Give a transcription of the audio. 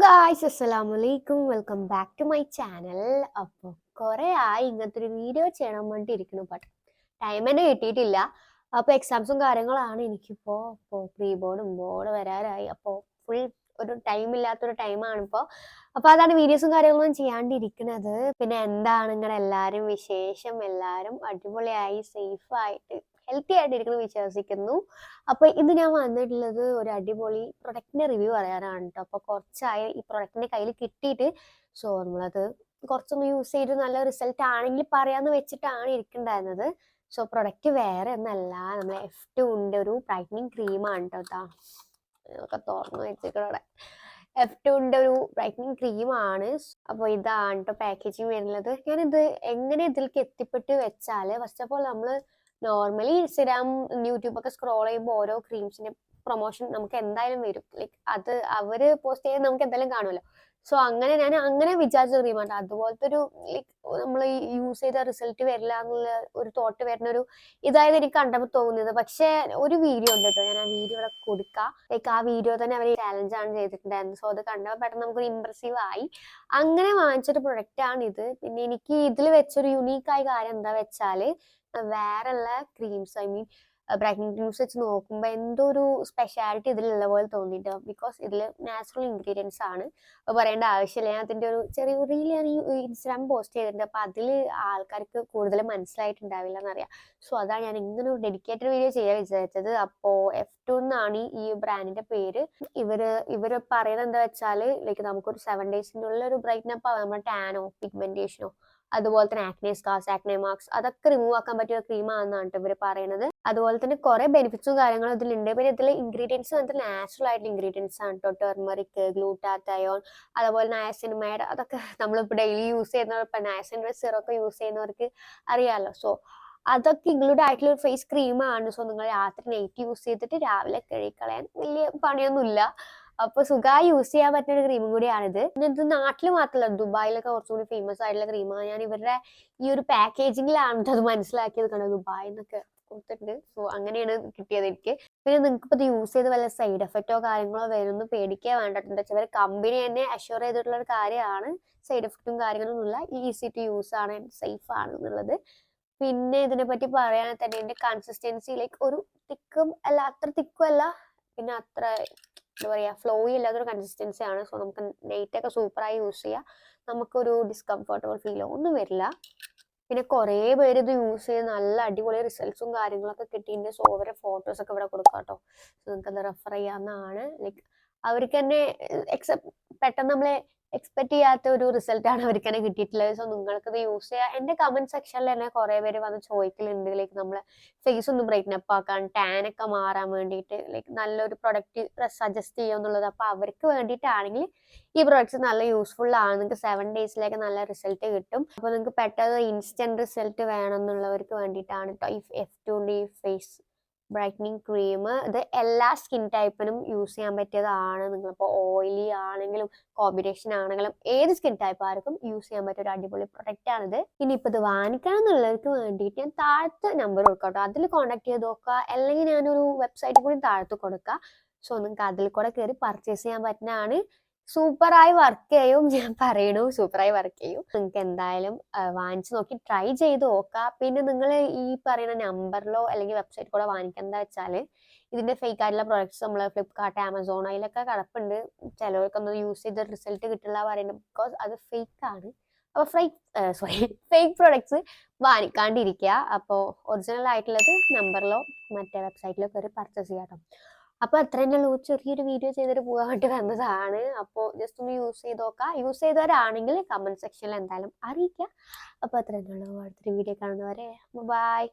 Guys, അസ്സലാമു അലൈക്കും. Welcome back to my channel. അപ്പോൾ കുറേ ആയി ഇങ്ങനത്തെ ഒരു വീഡിയോ ചെയ്യണം വേണ്ടി ഇരിക്കുന്നു. ബട്ട് ടൈം തന്നെ കിട്ടിയിട്ടില്ല. അപ്പോൾ എക്സാംസും കാര്യങ്ങളാണ് എനിക്കിപ്പോൾ. പ്രീ ബോർഡ് വരാറായി. അപ്പോൾ ഫുൾ ഒരു ടൈമില്ലാത്തൊരു ടൈമാണിപ്പോൾ. അപ്പോൾ അതാണ് വീഡിയോസും കാര്യങ്ങളൊന്നും ചെയ്യാണ്ടിരിക്കുന്നത്. പിന്നെ എന്താണ് നിങ്ങളുടെ എല്ലാവരും വിശേഷം? എല്ലാവരും അടിപൊളിയായി സേഫായിട്ട് ഹെൽത്തി ആയിട്ടിരിക്കുന്നു വിശ്വസിക്കുന്നു. അപ്പോൾ ഇന്ന് ഞാൻ വന്നിട്ടുള്ളത് ഒരു അടിപൊളി പ്രൊഡക്റ്റിന്റെ റിവ്യൂ പറയാനാണ് കേട്ടോ. അപ്പോൾ കുറച്ചായി ഈ പ്രൊഡക്റ്റിന്റെ കയ്യിൽ കിട്ടിയിട്ട്. സോ നമ്മളത് കുറച്ചൊന്ന് യൂസ് ചെയ്ത് നല്ല റിസൾട്ട് ആണെങ്കിൽ പറയാന്ന് വെച്ചിട്ടാണ് ഇരിക്കുന്നുണ്ടായിരുന്നത്. സോ പ്രൊഡക്റ്റ് വേറെ ഒന്നല്ല, നമ്മളെ F2ന്റെ ഒരു ബ്രൈറ്റനിങ് ക്രീമാണ് കേട്ടോ. ഒക്കെ തുറന്ന് വെച്ചിട്ട് F2ന്റെ ഒരു ബ്രൈറ്റനിങ് ക്രീമാണ്. അപ്പോൾ ഇതാണ് കേട്ടോ പാക്കേജിങ് വരുന്നത്. ഞാനിത് എങ്ങനെ ഇതിലേക്ക് എത്തിപ്പെട്ട് വെച്ചാൽ, ഫസ്റ്റ് ഓഫ് ഓൾ നമ്മൾ നോർമലി ഇൻസ്റ്റഗ്രാം യൂട്യൂബ് ഒക്കെ സ്ക്രോൾ ചെയ്യുമ്പോൾ ഓരോ ക്രീംസിന്റെ പ്രൊമോഷൻ നമുക്ക് എന്തായാലും വരും. ലൈക്ക് അത് അവര് പോസ്റ്റ് ചെയ്ത് നമുക്ക് എന്തായാലും കാണുമല്ലോ. സോ അങ്ങനെ ഞാൻ അങ്ങനെ വിചാരിച്ച ക്രീമാണ്. അതുപോലത്തെ ഒരു ലൈക്ക് നമ്മൾ യൂസ് ചെയ്ത റിസൾട്ട് വരില്ല എന്നുള്ള ഒരു തോട്ട് വരുന്ന ഒരു ഇതായത് എനിക്ക് കണ്ടപ്പോൾ തോന്നിയത്. പക്ഷെ ഒരു വീഡിയോ ഉണ്ട് കേട്ടോ, ഞാൻ ആ വീഡിയോ ഇവിടെ കൊടുക്കാം. ലൈക്ക് ആ വീഡിയോ തന്നെ അവർ ചാലഞ്ചാണ് ചെയ്തിട്ടുണ്ടായിരുന്നത്. സോ അത് കണ്ടപ്പോൾ പെട്ടെന്ന് നമുക്കൊരു ഇമ്പ്രസീവ് ആയി. അങ്ങനെ വാങ്ങിച്ചൊരു പ്രൊഡക്റ്റ് ആണ് ഇത്. പിന്നെ എനിക്ക് ഇതിൽ വെച്ചൊരു യുണീക്കായ കാര്യം എന്താ വെച്ചാൽ, വേറെയുള്ള creams, I mean brightening creams വെച്ച് നോക്കുമ്പോൾ എന്തോ ഒരു സ്പെഷ്യാലിറ്റി ഇതിലുള്ള പോലെ തോന്നിയിട്ട്. ബിക്കോസ് ഇതിൽ നാച്ചുറൽ ഇൻഗ്രീഡിയൻസ് ആണ്, പറയേണ്ട ആവശ്യമില്ല. ഞാൻ അതിൻ്റെ ഒരു ചെറിയ റീൽ ഞാൻ ഈ ഇൻസ്റ്റാഗ്രാം പോസ്റ്റ് ചെയ്തിട്ടുണ്ട്. അപ്പോൾ അതിൽ ആൾക്കാർക്ക് കൂടുതൽ മനസ്സിലായിട്ടുണ്ടാവില്ല എന്നറിയാം. സോ അതാണ് ഞാൻ ഇങ്ങനെ ഒരു ഡെഡിക്കേറ്റഡ് വീഡിയോ ചെയ്യാൻ വിചാരിച്ചത്. അപ്പോൾ F2 എന്നാണ് ഈ ബ്രാൻഡിന്റെ പേര്. ഇവര് പറയുന്നത് എന്താ വെച്ചാൽ, ലൈക്ക് നമുക്കൊരു 7 ഡേയ്സിനുള്ളിൽ ഒരു ബ്രൈറ്റൻ അപ്പ് ആവും. നമ്മുടെ ടാനോ പിഗ്മെന്റേഷനോ അതുപോലെ തന്നെ ആക്നെ സ്കാർസ്, ആക്നെ മാർക്സ് അതൊക്കെ റിമൂവ് ആക്കാൻ പറ്റിയ ക്രീമാണെന്നാണ് ഇവർ പറയുന്നത്. അതുപോലെ തന്നെ കുറെ ബെനിഫിറ്റ്സും കാര്യങ്ങളും ഇതിലുണ്ട്. പിന്നെ ഇതിൽ ഇൻഗ്രീഡിയൻസ് വന്നിട്ട് നാച്ചുറൽ ആയിട്ടുള്ള ഇൻഗ്രീഡിയൻസ് ആണ് കേട്ടോ. ടെർമറിക്, ഗ്ലൂട്ടാത്തയോൺ, അതുപോലെ നയസിനമൈഡ്, അതൊക്കെ നമ്മളിപ്പോൾ ഡെയിലി യൂസ് ചെയ്യുന്നവർ, ഇപ്പം നയസിനമൈഡ് സിറൊക്കെ യൂസ് ചെയ്യുന്നവർക്ക് അറിയാമല്ലോ. സോ അതൊക്കെ ഇൻക്ലൂഡ് ആയിട്ടുള്ള ഒരു ഫേസ് ക്രീമാണ്. സോ നിങ്ങൾ രാത്രി നൈറ്റ് യൂസ് ചെയ്തിട്ട് രാവിലെ കഴുകിക്കളയാൻ വലിയ പണിയൊന്നുമില്ല. അപ്പൊ സുഖമായി യൂസ് ചെയ്യാൻ പറ്റുന്ന ഒരു ക്രീമും കൂടിയാണിത്. ഇത് നാട്ടിൽ മാത്രമല്ല, ദുബായിലൊക്കെ കുറച്ചുകൂടി ഫേമസ് ആയിട്ടുള്ള ക്രീമാണ്. ഞാൻ ഇവരുടെ ഈ ഒരു പാക്കേജിങ്ങിലാണ് അത് മനസ്സിലാക്കിയത്. കണ്ടോ, ദുബായ് എന്നൊക്കെ കൊടുത്തിട്ടുണ്ട്. സോ അങ്ങനെയാണ് കിട്ടിയത് എനിക്ക്. പിന്നെ നിങ്ങൾക്ക് ഇപ്പൊ ഇത് യൂസ് ചെയ്ത് വല്ല സൈഡ് എഫക്റ്റോ കാര്യങ്ങളോ വരുമെന്ന് പേടിക്കാൻ വേണ്ടിട്ടുണ്ട്. ചില കമ്പനി തന്നെ അഷ്യൂർ ചെയ്തിട്ടുള്ള ഒരു കാര്യമാണ്. സൈഡ് എഫക്റ്റും കാര്യങ്ങളൊന്നും ഇല്ല, ഈസി ടു യൂസ് ആണ്, സേഫ് ആണ് എന്നുള്ളത്. പിന്നെ ഇതിനെ പറ്റി പറയുകയാണെങ്കിൽ തന്നെ ഇതിന്റെ കൺസിസ്റ്റൻസി ലൈക്ക് ഒരു തിക്കും അല്ല, അത്ര തിക്കും അല്ല, പിന്നെ അത്ര എന്താ പറയുക ഫ്ലോയി ഇല്ലാത്തൊരു കൺസിസ്റ്റൻസി ആണ്. സോ നമുക്ക് നൈറ്റ് ഒക്കെ സൂപ്പറായി യൂസ് ചെയ്യാം. നമുക്കൊരു ഡിസ്കംഫർട്ടബിൾ ഫീലോ ഒന്നും വരില്ല. പിന്നെ കുറേ പേര് ഇത് യൂസ് ചെയ്ത് നല്ല അടിപൊളി റിസൾട്ട്സും കാര്യങ്ങളൊക്കെ കിട്ടിയിട്ടുണ്ട്. സോ അവരുടെ ഫോട്ടോസ് ഒക്കെ ഇവിടെ കൊടുക്കാം കേട്ടോ. സോ നിങ്ങൾക്ക് അത് റെഫർ ചെയ്യാവുന്നതാണ്. ലൈക്ക് അവർക്ക് തന്നെ പെട്ടെന്ന് നമ്മളെ എക്സ്പെക്ട് ചെയ്യാത്ത ഒരു റിസൾട്ടാണ് അവർക്ക് തന്നെ കിട്ടിയിട്ടുള്ളത്. സോ നിങ്ങൾക്കത് യൂസ് ചെയ്യാം. എൻ്റെ കമന്റ് സെക്ഷനിൽ തന്നെ കുറേ പേര് വന്ന് ചോദിക്കലുണ്ട്, ലൈക്ക് നമ്മളെ ഫേസ് ഒന്ന് ബ്രൈറ്റൻ അപ്പ് ആക്കാൻ, ടാൻ ഒക്കെ മാറാൻ വേണ്ടിയിട്ട് ലൈക്ക് നല്ലൊരു പ്രൊഡക്റ്റ് സജസ്റ്റ് ചെയ്യുമെന്നുള്ളത്. അപ്പോൾ അവർക്ക് വേണ്ടിയിട്ടാണെങ്കിൽ ഈ പ്രൊഡക്ട്സ് നല്ല യൂസ്ഫുൾ ആണ്. നിങ്ങൾക്ക് 7 ഡേയ്സിലേക്ക് നല്ല റിസൾട്ട് കിട്ടും. അപ്പോൾ നിങ്ങൾക്ക് പെട്ടെന്ന് ഇൻസ്റ്റന്റ് റിസൾട്ട് വേണമെന്നുള്ളവർക്ക് വേണ്ടിയിട്ടാണ് കേട്ടോ ഈ F2ന്റെ ഈ ഫേസ് ബ്രൈറ്റനിങ് ക്രീം. ഇത് എല്ലാ സ്കിൻ ടൈപ്പിനും യൂസ് ചെയ്യാൻ പറ്റിയതാണ്. നിങ്ങളിപ്പോൾ ഓയിലി ആണെങ്കിലും കോമ്പിനേഷൻ ആണെങ്കിലും ഏത് സ്കിൻ ടൈപ്പ് ആർക്കും യൂസ് ചെയ്യാൻ പറ്റിയ ഒരു അടിപൊളി പ്രൊഡക്റ്റ് ആണിത്. ഇനിയിപ്പോൾ ഇത് വാങ്ങിക്കണം എന്നുള്ളവർക്ക് വേണ്ടിയിട്ട് ഞാൻ താഴത്ത് നമ്പർ കൊടുക്കാം കേട്ടോ, അതിൽ കോൺടാക്ട് ചെയ്ത് നോക്കുക. അല്ലെങ്കിൽ ഞാനൊരു വെബ്സൈറ്റ് കൂടി താഴത്ത് കൊടുക്കാം. സോ നിങ്ങൾക്ക് അതിൽ കൂടെ കയറി പർച്ചേസ് ചെയ്യാൻ പറ്റുന്നതാണ്. സൂപ്പറായി വർക്ക് ചെയ്യും, ഞാൻ പറയണു സൂപ്പറായി വർക്ക് ചെയ്യും. നിങ്ങൾക്ക് എന്തായാലും വാങ്ങിച്ചു നോക്കി ട്രൈ ചെയ്ത് നോക്കാം. പിന്നെ നിങ്ങൾ ഈ പറയുന്ന നമ്പറിലോ അല്ലെങ്കിൽ വെബ്സൈറ്റ് കൂടെ വാങ്ങിക്കേണ്ട വെച്ചാൽ, ഇതിന്റെ ഫേക്ക് ആയിട്ടുള്ള പ്രോഡക്ട്സ് നമ്മൾ ഫ്ലിപ്കാർട്ട്, ആമസോൺ അതിലൊക്കെ കിടപ്പുണ്ട്. ചിലവർക്കൊന്നും യൂസ് ചെയ്ത റിസൾട്ട് കിട്ടില്ല പറയുന്നത്, ബിക്കോസ് അത് ഫേക്ക് ആണ്. അപ്പോൾ ഫേക്ക് പ്രൊഡക്ട്സ് വാങ്ങിക്കാണ്ടിരിക്കുക. അപ്പോൾ ഒറിജിനൽ ആയിട്ടുള്ളത് നമ്പറിലോ മറ്റേ വെബ്സൈറ്റിലോ കയറി പർച്ചേസ് ചെയ്യാം. അപ്പൊ അത്ര തന്നെ ഉള്ളൂ. ചെറിയൊരു വീഡിയോ ചെയ്തിട്ട് പോകാൻ വേണ്ടി വന്നതാണ്. അപ്പോൾ ജസ്റ്റ് ഒന്ന് യൂസ് ചെയ്ത് നോക്കാം. യൂസ് ചെയ്തവരാണെങ്കിൽ കമന്റ് സെക്ഷനിൽ എന്തായാലും അറിയിക്കുക. അപ്പൊ അത്ര തന്നെ ഉള്ളൂ. അടുത്തൊരു വീഡിയോ കാണുന്നവരെ ബൈ.